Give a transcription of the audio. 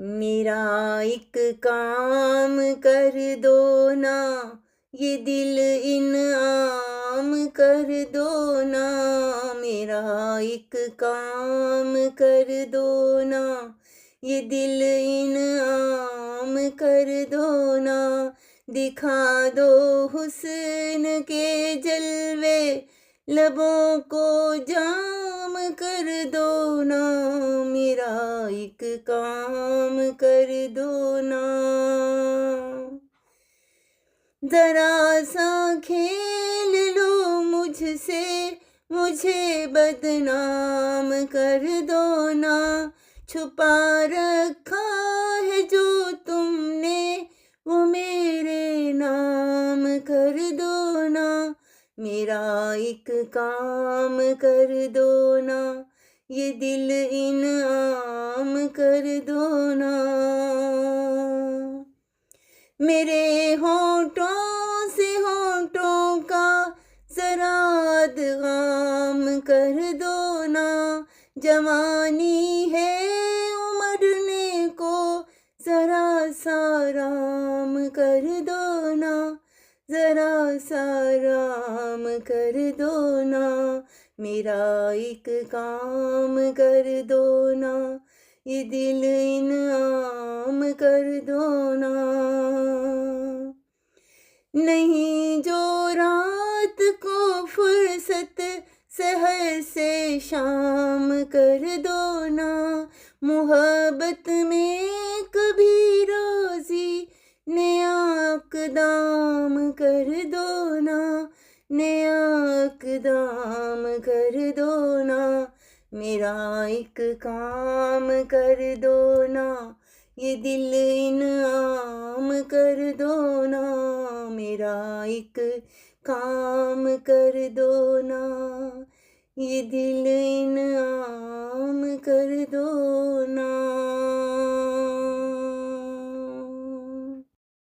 मेरा एक काम कर दो ना, ये दिल इनाम कर दो ना। मेरा एक काम कर दो ना, ये दिल इनाम कर दो ना। दिखा दो हुस्न के जलवे, लबों को जाम कर दो ना। मेरा एक काम कर दो ना। जरा सा खेल लो मुझसे, मुझे बदनाम कर दो ना। छुपा रखा है जो तुमने, वो मेरे नाम कर दो ना। मेरा एक काम कर दो ना, ये दिल इनाम कर दो ना। मेरे होठों से होठों का जरा अदगाम कर दो ना। जवानी है उमड़ने को, जरा सा राम कर दो ना। जरा सा राम कर दो ना। मेरा एक काम कर दो ना, ये दिल इनाम कर दो ना। नहीं जो रात को फुर्सत, सहर से शाम कर दो ना। मोहब्बत में कभी रोजी, नया इक़दाम कर दो ना। नया इक़दाम कर दो ना। मेरा एक काम कर दो ना, ये दिल इनाम कर दो ना। मेरा एक काम कर दो ना, ये दिल इनाम कर दो ना।